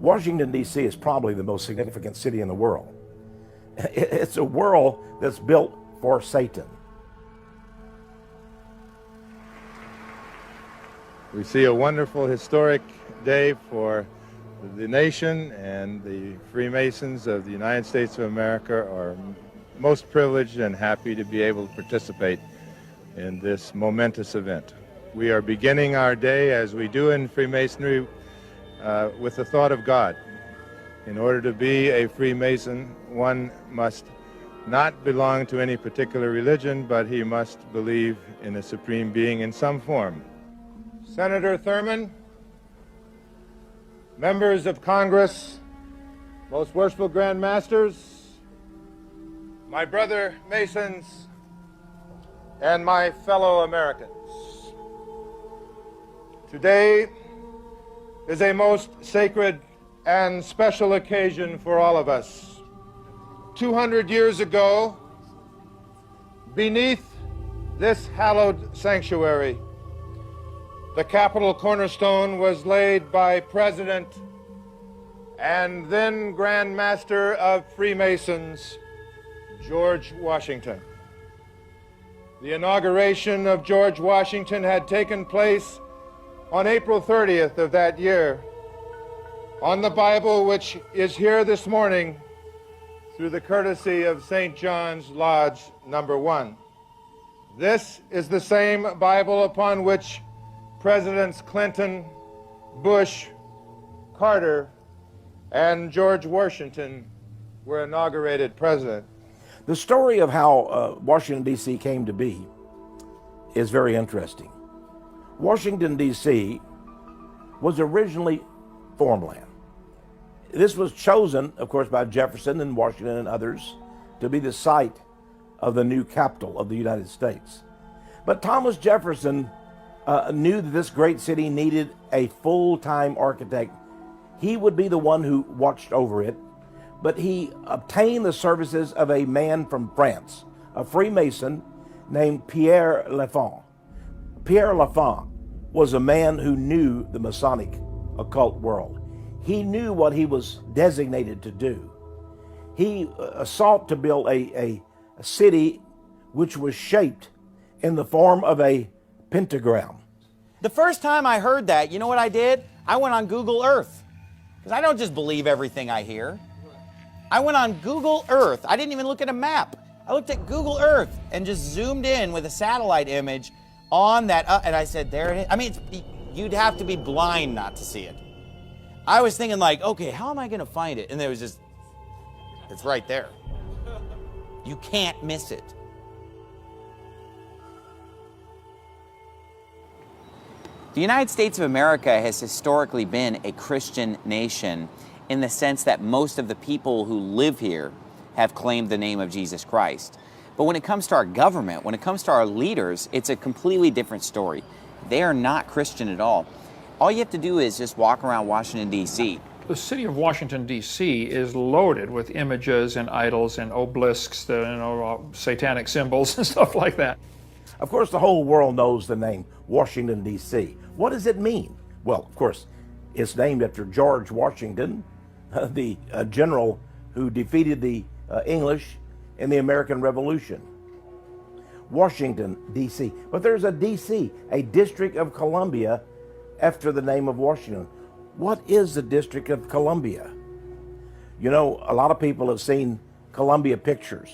Washington, D.C. is probably the most significant city in the world. It's a world that's built for Satan. We see a wonderful historic day for the nation, and the Freemasons of the United States of America are most privileged and happy to be able to participate in this momentous event. We are beginning our day, as we do in Freemasonry, with the thought of God. In order to be a Freemason, one must not belong to any particular religion, but he must believe in a supreme being in some form. Senator Thurman, members of Congress, most worshipful Grand Masters, my brother Masons, and my fellow Americans. Today is a most sacred and special occasion for all of us. 200 years ago, beneath this hallowed sanctuary, the Capitol cornerstone was laid by President and then Grand Master of Freemasons, George Washington. The inauguration of George Washington had taken place on April 30th of that year. On the Bible, which is here this morning through the courtesy of St. John's Lodge number 1. This is the same Bible upon which Presidents Clinton, Bush, Carter, and George Washington were inaugurated president. The story of how Washington, D.C. came to be is very interesting. Washington, D.C. was originally farmland. This was chosen, of course, by Jefferson and Washington and others to be the site of the new capital of the United States. But Thomas Jefferson knew that this great city needed a full-time architect. He would be the one who watched over it, but he obtained the services of a man from France, a Freemason named Pierre Lafont. Pierre Lafont was a man who knew the Masonic occult world. He knew what he was designated to do. He sought to build a city which was shaped in the form of a pentagram. The first time I heard that, you know what I did? I went on Google Earth. Because I don't just believe everything I hear. I went on Google Earth. I didn't even look at a map. I looked at Google Earth and just zoomed in with a satellite image on that, and I said, there it is. I mean, you'd have to be blind not to see it. I was thinking like, okay, how am I going to find it? And there was just, it's right there. You can't miss it. The United States of America has historically been a Christian nation in the sense that most of the people who live here have claimed the name of Jesus Christ. But when it comes to our government, when it comes to our leaders, it's a completely different story. They are not Christian at all. All you have to do is just walk around Washington, D.C. The city of Washington, D.C. is loaded with images and idols and obelisks, satanic symbols and stuff like that. Of course, the whole world knows the name Washington, D.C. What does it mean? Well, of course, it's named after George Washington, the general who defeated the English in the American Revolution. Washington, D.C. But there's a D.C., a District of Columbia, after the name of Washington. What is the District of Columbia? You know, a lot of people have seen Columbia pictures.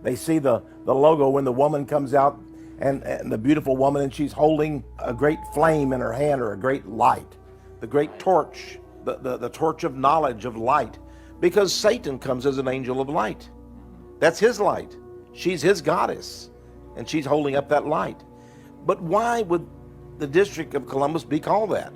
They see the logo when the woman comes out, and the beautiful woman, and she's holding a great flame in her hand, or a great light, the great torch, the torch of knowledge, of light, because Satan comes as an angel of light. That's his light. She's his goddess, and she's holding up that light. But why would the District of Columbus be called that?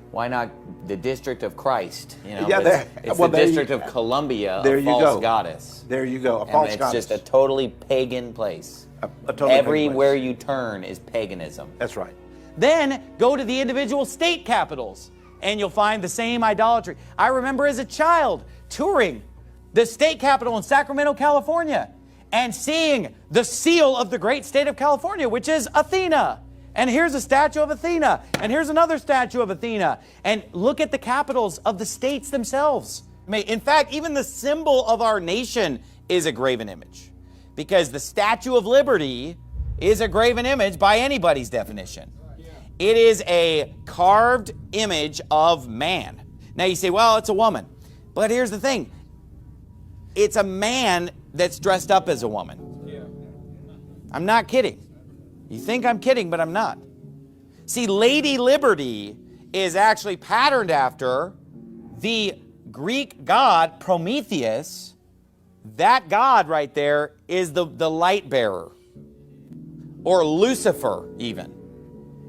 Why not the District of Christ? You know, Yeah, it's the District of Columbia, a false goddess. There you go, a And false it's goddess. just a totally pagan place. A totally Everywhere pagan place. you turn is paganism. That's right. Then go to the individual state capitals and you'll find the same idolatry. I remember as a child touring the state capital in Sacramento, California, and seeing the seal of the great state of California, which is Athena. And here's a statue of Athena. And here's another statue of Athena. And look at the capitals of the states themselves. In fact, even the symbol of our nation is a graven image. Because the Statue of Liberty is a graven image by anybody's definition. It is a carved image of man. Now you say, well, it's a woman. But here's the thing. It's a man that's dressed up as a woman. I'm not kidding. You think I'm kidding, but I'm not. See, Lady Liberty is actually patterned after the Greek god Prometheus. That god right there is the light bearer, or Lucifer even.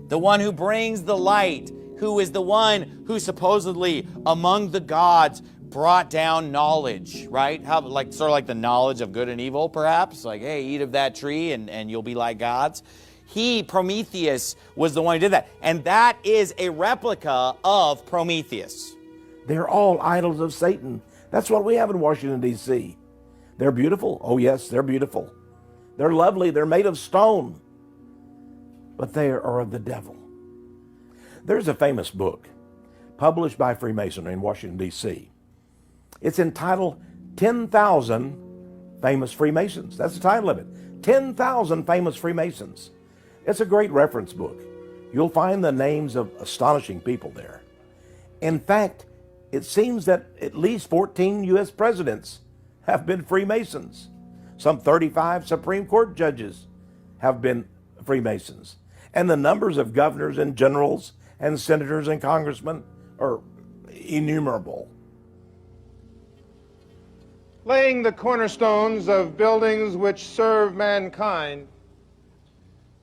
The one who brings the light, who is the one who supposedly among the gods brought down knowledge, right? How, like, sort of like the knowledge of good and evil, perhaps? Like, hey, eat of that tree and you'll be like gods. He, Prometheus, was the one who did that. And that is a replica of Prometheus. They're all idols of Satan. That's what we have in Washington, D.C. They're beautiful. Oh, yes, they're beautiful. They're lovely. They're made of stone. But they are of the devil. There's a famous book published by Freemasonry in Washington, D.C. It's entitled 10,000 Famous Freemasons. That's the title of it. 10,000 Famous Freemasons. It's a great reference book. You'll find the names of astonishing people there. In fact, it seems that at least 14 U.S. presidents have been Freemasons. Some 35 Supreme Court judges have been Freemasons. And the numbers of governors and generals and senators and congressmen are innumerable. Laying the cornerstones of buildings which serve mankind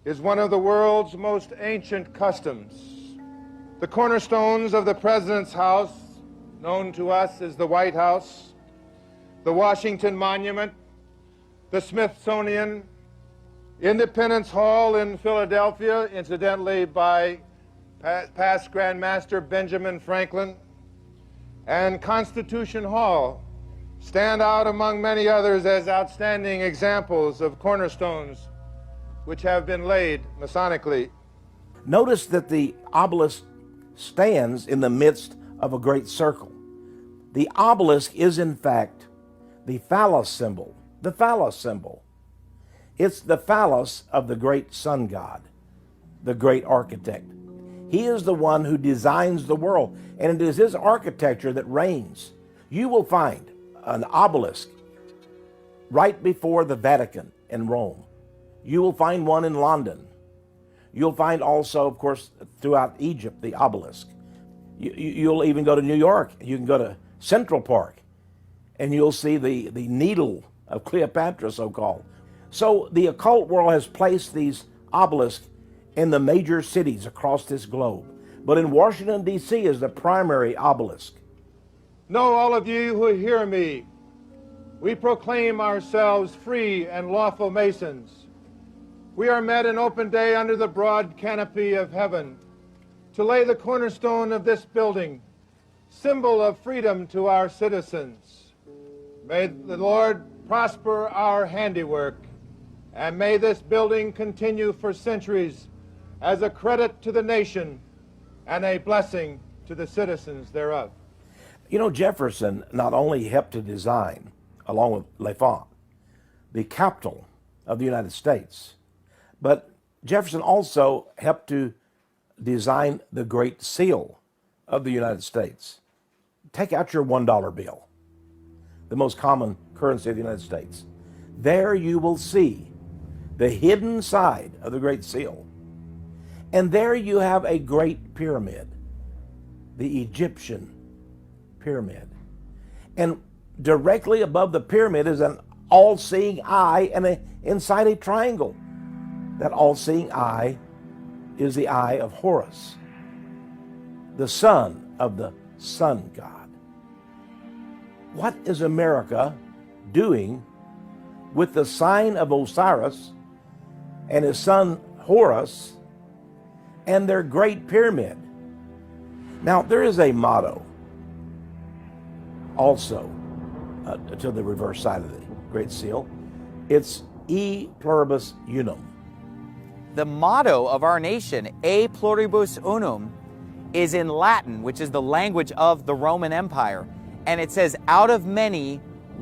is one of the world's most ancient customs. The cornerstones of the President's house, known to us as the White House, the Washington Monument, the Smithsonian, Independence Hall in Philadelphia, incidentally by past Grand Master Benjamin Franklin, and Constitution Hall stand out among many others as outstanding examples of cornerstones which have been laid Masonically. Notice that the obelisk stands in the midst of a great circle. The obelisk is in fact the phallus symbol. The phallus symbol. It's the phallus of the great sun god, the great architect. He is the one who designs the world, and it is his architecture that reigns. You will find an obelisk right before the Vatican in Rome. You will find one in London. You'll find also, of course, throughout Egypt, the obelisk. You'll even go to New York. You can go to Central Park, and you'll see the needle of Cleopatra, so-called. So the occult world has placed these obelisks in the major cities across this globe. But in Washington, D.C. is the primary obelisk. Know all of you who hear me, we proclaim ourselves free and lawful Masons. We are met in open day under the broad canopy of heaven to lay the cornerstone of this building, symbol of freedom to our citizens. May the Lord prosper our handiwork, and may this building continue for centuries as a credit to the nation and a blessing to the citizens thereof. You know, Jefferson not only helped to design, along with L'Enfant, the capital of the United States, but Jefferson also helped to design the Great Seal of the United States. Take out your $1 bill, the most common currency of the United States. There you will see the hidden side of the Great Seal. And there you have a great pyramid, the Egyptian pyramid. And directly above the pyramid is an all-seeing eye, and inside a triangle. That all-seeing eye is the eye of Horus, the son of the sun god. What is America doing with the sign of Osiris and his son Horus and their great pyramid? Now, there is a motto also to the reverse side of the Great Seal. It's E pluribus unum. The motto of our nation, E pluribus unum, is in Latin, which is the language of the Roman Empire. And it says, out of many,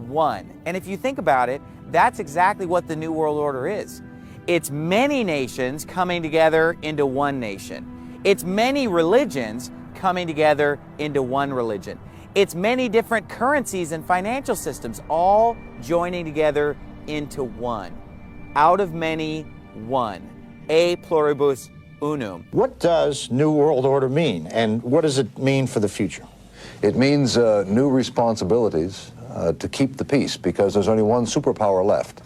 one. And if you think about it, that's exactly what the New World Order is. It's many nations coming together into one nation. It's many religions coming together into one religion. It's many different currencies and financial systems all joining together into one. Out of many, one. E pluribus unum. What does New World Order mean, and what does it mean for the future? It means new responsibilities to keep the peace, because there's only one superpower left.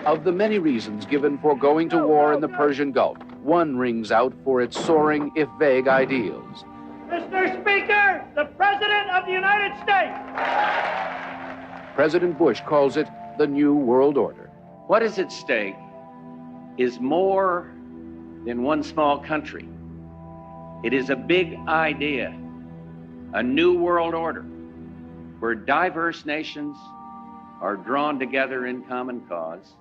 Of the many reasons given for going to war in the Persian Gulf, one rings out for its soaring, if vague, ideals. Mr. Speaker, the President of the United States. President Bush calls it the New World Order. What is at stake is more than one small country. It is a big idea, a new world order, where diverse nations are drawn together in common cause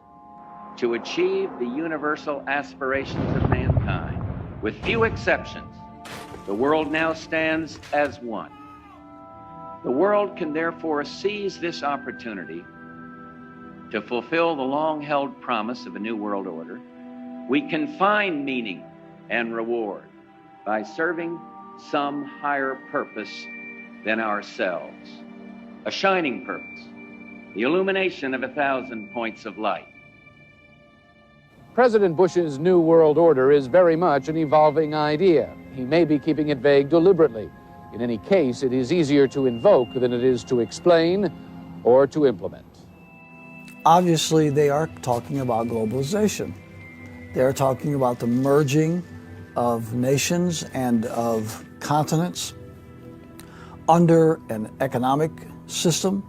to achieve the universal aspirations of mankind. With few exceptions, the world now stands as one. The world can therefore seize this opportunity to fulfill the long-held promise of a new world order. We can find meaning and reward by serving some higher purpose than ourselves. A shining purpose, the illumination of 1,000 points of light. President Bush's New World Order is very much an evolving idea. He may be keeping it vague deliberately. In any case, it is easier to invoke than it is to explain or to implement. Obviously, they are talking about globalization. They're talking about the merging of nations and of continents under an economic system,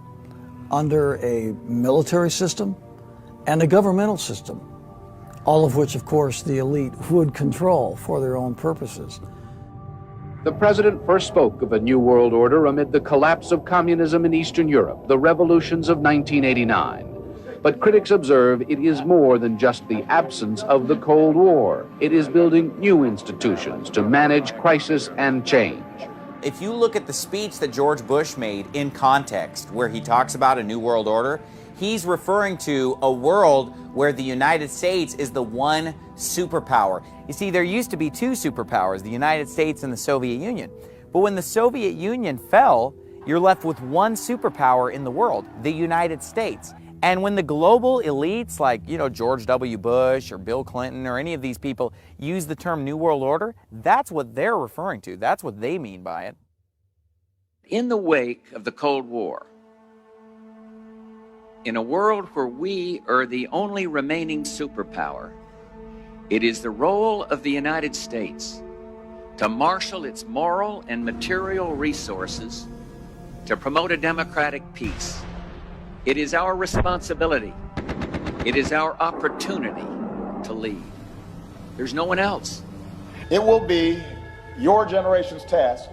under a military system, and a governmental system, all of which, of course, the elite would control for their own purposes. The president first spoke of a new world order amid the collapse of communism in Eastern Europe, the revolutions of 1989. But critics observe it is more than just the absence of the Cold War. It is building new institutions to manage crisis and change. If you look at the speech that George Bush made in context, where he talks about a new world order, he's referring to a world where the United States is the one superpower. You see, there used to be two superpowers, the United States and the Soviet Union. But when the Soviet Union fell, you're left with one superpower in the world, the United States. And when the global elites like, George W. Bush or Bill Clinton or any of these people use the term New World Order, that's what they're referring to. That's what they mean by it. In the wake of the Cold War, in a world where we are the only remaining superpower, it is the role of the United States to marshal its moral and material resources to promote a democratic peace. It is our responsibility. It is our opportunity to lead. There's no one else. It will be your generation's task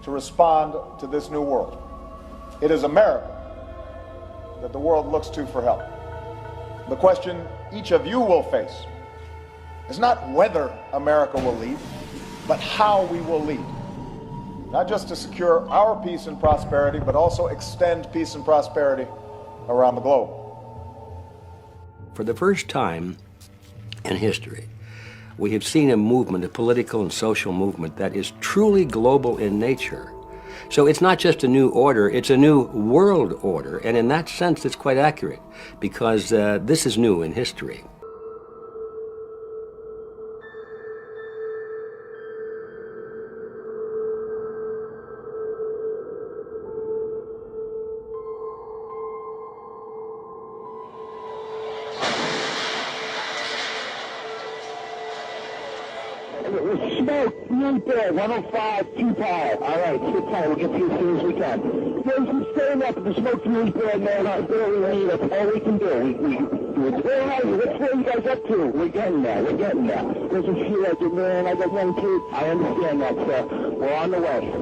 to respond to this new world. It is America that the world looks to for help. The question each of you will face is not whether America will lead, but how we will lead. Not just to secure our peace and prosperity, but also extend peace and prosperity around the globe. For the first time in history, we have seen a movement, a political and social movement that is truly global in nature. So it's not just a new order, it's a new world order, and in that sense it's quite accurate, because this is new in history. Smoke, 105, 2 power. All right, sit tight. We'll get to you as soon as we can. There's some staying up. The smoke's really bad, man. I barely need. That's all we can do. Where are you? What's you guys up to? We're getting there. We're getting there. Doesn't feel like it, man. I got one too. I understand that, sir. We're on the way.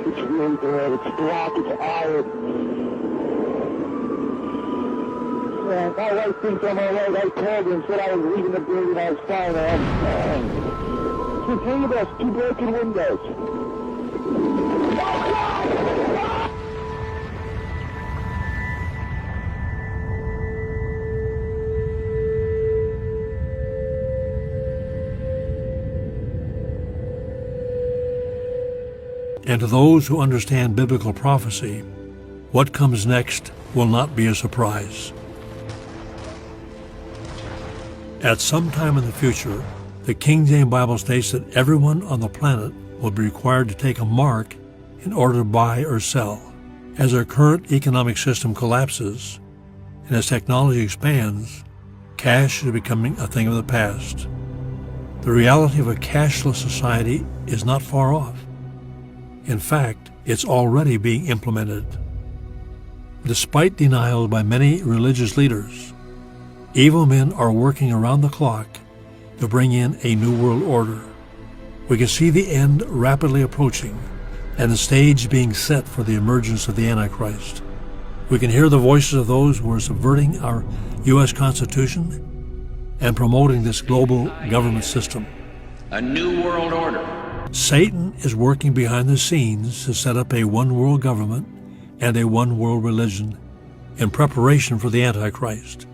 It's really bad. It's black. It's iron. man. My wife thinks I'm all right. I called her and said I was leaving the building. I was fine. Just think of us, 2 broken windows. And to those who understand biblical prophecy, what comes next will not be a surprise. At some time in the future, the King James Bible states that everyone on the planet will be required to take a mark in order to buy or sell. As our current economic system collapses and as technology expands, cash is becoming a thing of the past. The reality of a cashless society is not far off. In fact, it's already being implemented. Despite denial by many religious leaders, evil men are working around the clock to bring in a new world order. We can see the end rapidly approaching and the stage being set for the emergence of the Antichrist. We can hear the voices of those who are subverting our U.S. Constitution and promoting this global government system. A new world order. Satan is working behind the scenes to set up a one-world government and a one-world religion in preparation for the Antichrist.